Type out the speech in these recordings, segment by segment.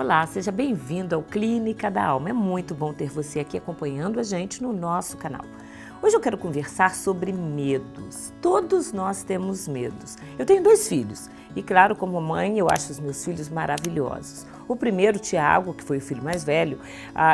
Olá, seja bem-vindo ao Clínica da Alma. É muito bom ter você aqui acompanhando a gente no nosso canal. Hoje eu quero conversar sobre medos. Todos nós temos medos. Eu tenho 2 filhos e, claro, como mãe, eu acho os meus filhos maravilhosos. O primeiro, Tiago, que foi o filho mais velho,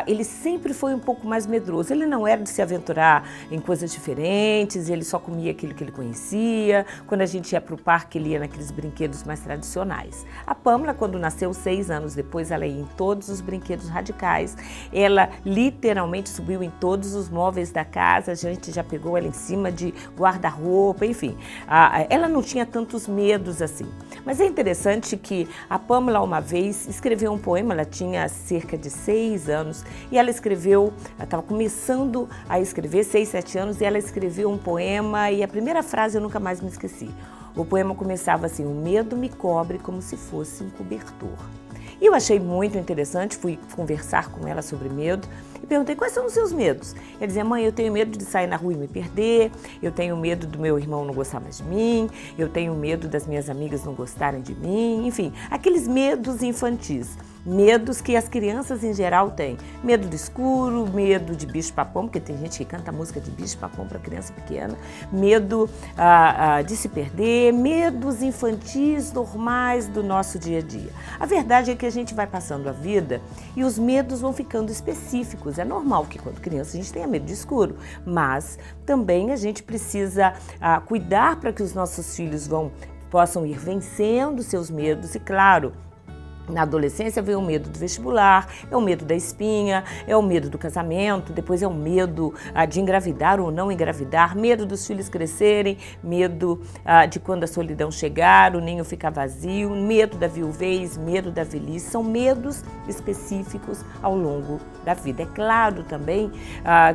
ele sempre foi um pouco mais medroso. Ele não era de se aventurar em coisas diferentes, ele só comia aquilo que ele conhecia. Quando a gente ia para o parque, ele ia naqueles brinquedos mais tradicionais. A Pâmela, quando nasceu 6 anos depois, ela ia em todos os brinquedos radicais. Ela literalmente subiu em todos os móveis da casa, a gente já pegou ela em cima de guarda-roupa, enfim. Ela não tinha tantos medos assim. Mas é interessante que a Pâmela, uma vez, escreveu um poema. Ela tinha cerca de 6 anos e ela estava começando a escrever, 6, 7 anos, e ela escreveu um poema e a primeira frase eu nunca mais me esqueci. O poema começava assim: o medo me cobre como se fosse um cobertor. E eu achei muito interessante, fui conversar com ela sobre medo e perguntei: quais são os seus medos? Ela dizia: mãe, eu tenho medo de sair na rua e me perder, eu tenho medo do meu irmão não gostar mais de mim, eu tenho medo das minhas amigas não gostarem de mim, enfim, aqueles medos infantis. Medos que as crianças em geral têm. Medo do escuro, medo de bicho-papão, porque tem gente que canta música de bicho-papão para criança pequena. Medo de se perder, medos infantis normais do nosso dia a dia. A verdade é que a gente vai passando a vida e os medos vão ficando específicos. É normal que quando criança a gente tenha medo de escuro, mas também a gente precisa cuidar para que os nossos filhos possam ir vencendo seus medos e, claro, na adolescência vem o medo do vestibular, é o medo da espinha, é o medo do casamento, depois é o medo de engravidar ou não engravidar, medo dos filhos crescerem, medo de quando a solidão chegar, o ninho ficar vazio, medo da viuvez, medo da velhice. São medos específicos ao longo da vida. É claro também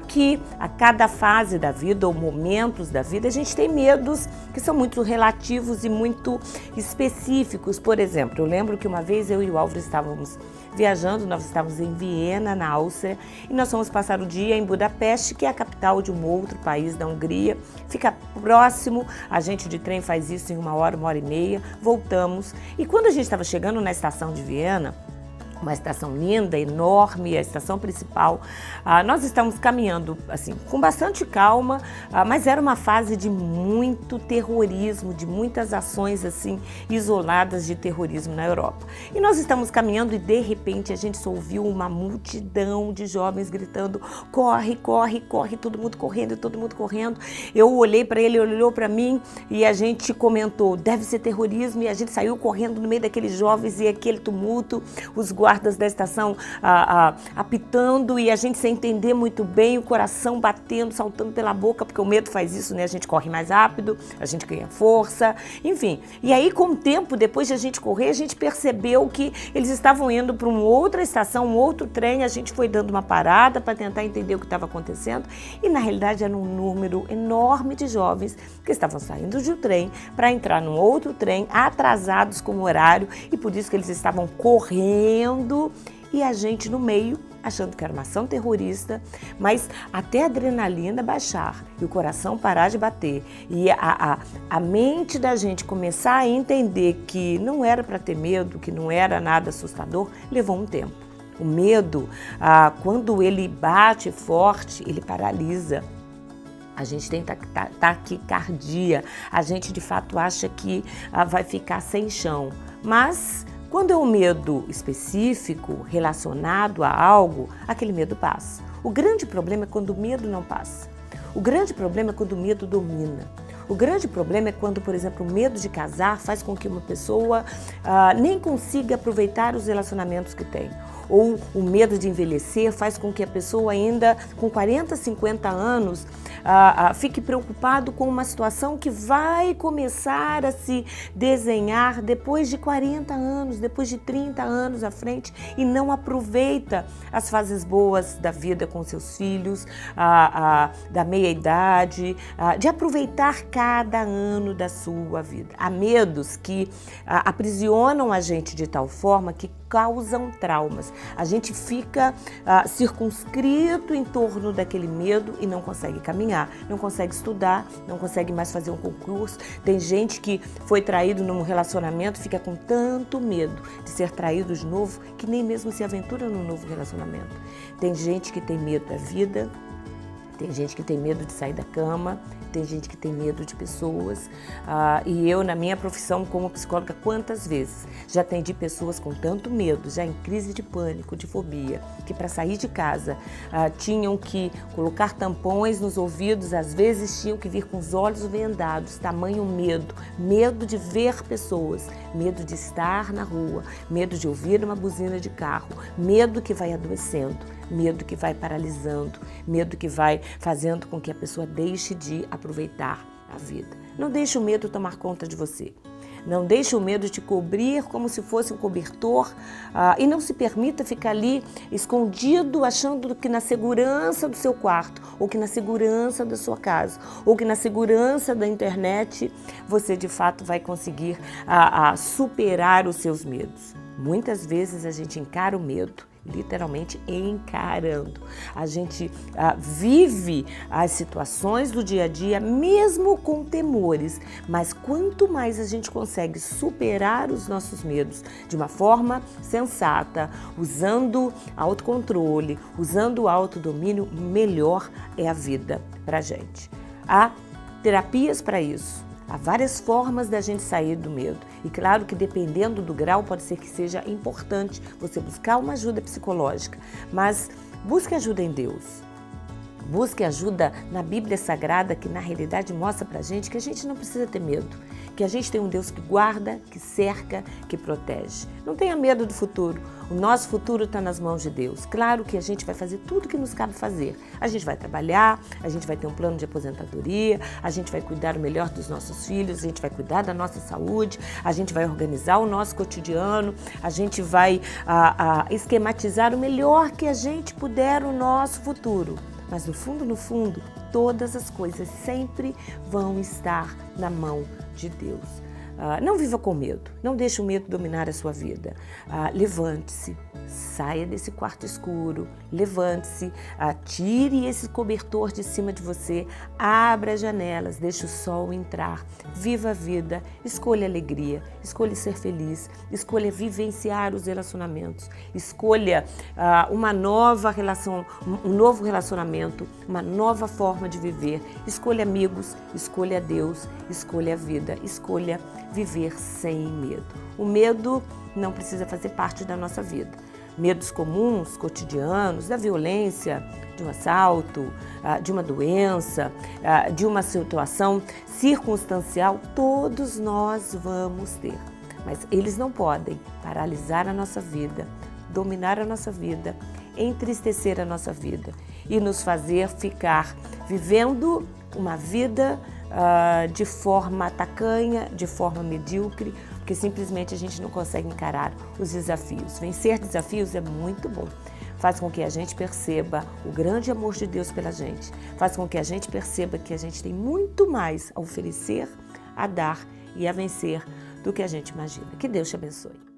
que a cada fase da vida ou momentos da vida a gente tem medos que são muito relativos e muito específicos. Por exemplo, eu lembro que uma vez eu e o Álvaro estávamos viajando, nós estávamos em Viena, na Áustria, e nós fomos passar o dia em Budapeste, que é a capital de um outro país da Hungria. Fica próximo, a gente de trem faz isso em 1 hora, 1h30, voltamos. E quando a gente estava chegando na estação de Viena, uma estação linda, enorme, a estação principal, nós estávamos caminhando assim, com bastante calma, mas era uma fase de muito terrorismo, de muitas ações assim, isoladas de terrorismo na Europa. E nós estávamos caminhando e de repente a gente só ouviu uma multidão de jovens gritando: corre, corre, corre, todo mundo correndo, todo mundo correndo. Eu olhei para ele, ele olhou para mim e a gente comentou: deve ser terrorismo, e a gente saiu correndo no meio daqueles jovens e aquele tumulto, os guardas da estação apitando e a gente sem entender muito bem, o coração batendo, saltando pela boca, porque o medo faz isso, né? A gente corre mais rápido, a gente ganha força, enfim. E aí, com o tempo, depois de a gente correr, a gente percebeu que eles estavam indo para uma outra estação, um outro trem. A gente foi dando uma parada para tentar entender o que estava acontecendo e, na realidade, era um número enorme de jovens que estavam saindo de um trem para entrar num outro trem, atrasados com o horário, e por isso que eles estavam correndo e a gente no meio, achando que era uma ação terrorista, mas até a adrenalina baixar e o coração parar de bater e a mente da gente começar a entender que não era para ter medo, que não era nada assustador, levou um tempo. O medo, quando ele bate forte, ele paralisa. A gente tem taquicardia, a gente de fato acha que vai ficar sem chão, mas quando é um medo específico, relacionado a algo, aquele medo passa. O grande problema é quando o medo não passa. O grande problema é quando o medo domina. O grande problema é quando, por exemplo, o medo de casar faz com que uma pessoa nem consiga aproveitar os relacionamentos que tem. Ou o medo de envelhecer faz com que a pessoa ainda com 40, 50 anos fique preocupado com uma situação que vai começar a se desenhar depois de 40 anos, depois de 30 anos à frente, e não aproveita as fases boas da vida com seus filhos, da meia-idade, de aproveitar cada ano da sua vida. Há medos que aprisionam a gente de tal forma que causam traumas. A gente fica circunscrito em torno daquele medo e não consegue caminhar, não consegue estudar, não consegue mais fazer um concurso. Tem gente que foi traído num relacionamento, fica com tanto medo de ser traído de novo que nem mesmo se aventura num novo relacionamento. Tem gente que tem medo da vida, tem gente que tem medo de sair da cama, tem gente que tem medo de pessoas. E eu, na minha profissão como psicóloga, quantas vezes já atendi pessoas com tanto medo, já em crise de pânico, de fobia, que para sair de casa tinham que colocar tampões nos ouvidos, às vezes tinham que vir com os olhos vendados, tamanho medo, medo de ver pessoas, medo de estar na rua, medo de ouvir uma buzina de carro, medo que vai adoecendo, medo que vai paralisando, medo que vai fazendo com que a pessoa deixe de aproveitar a vida. Não deixe o medo tomar conta de você. Não deixe o medo te cobrir como se fosse um cobertor e não se permita ficar ali escondido achando que na segurança do seu quarto, ou que na segurança da sua casa, ou que na segurança da internet você de fato vai conseguir superar os seus medos. Muitas vezes a gente encara o medo, literalmente encarando. A gente vive as situações do dia a dia, mesmo com temores, mas quanto mais a gente consegue superar os nossos medos de uma forma sensata, usando autocontrole, usando o autodomínio, melhor é a vida pra gente. Há terapias para isso. Há várias formas da gente sair do medo. E claro que dependendo do grau pode ser que seja importante você buscar uma ajuda psicológica, mas busque ajuda em Deus. Busque ajuda na Bíblia Sagrada, que na realidade mostra pra gente que a gente não precisa ter medo, que a gente tem um Deus que guarda, que cerca, que protege. Não tenha medo do futuro. O nosso futuro está nas mãos de Deus. Claro que a gente vai fazer tudo o que nos cabe fazer. A gente vai trabalhar, a gente vai ter um plano de aposentadoria, a gente vai cuidar o melhor dos nossos filhos, a gente vai cuidar da nossa saúde, a gente vai organizar o nosso cotidiano, a gente vai esquematizar o melhor que a gente puder o nosso futuro. Mas no fundo, todas as coisas sempre vão estar na mão de Deus. Não viva com medo, não deixe o medo dominar a sua vida. Levante-se, saia desse quarto escuro, levante-se, tire esse cobertor de cima de você, abra as janelas, deixe o sol entrar, viva a vida, escolha alegria, escolha ser feliz, escolha vivenciar os relacionamentos, escolha uma nova relação, um novo relacionamento, uma nova forma de viver, escolha amigos, escolha Deus, escolha a vida, escolha viver sem medo. O medo não precisa fazer parte da nossa vida. Medos comuns, cotidianos, da violência, de um assalto, de uma doença, de uma situação circunstancial, todos nós vamos ter. Mas eles não podem paralisar a nossa vida, dominar a nossa vida, entristecer a nossa vida e nos fazer ficar vivendo uma vida de forma tacanha, de forma medíocre, porque simplesmente a gente não consegue encarar os desafios. Vencer desafios é muito bom. Faz com que a gente perceba o grande amor de Deus pela gente. Faz com que a gente perceba que a gente tem muito mais a oferecer, a dar e a vencer do que a gente imagina. Que Deus te abençoe.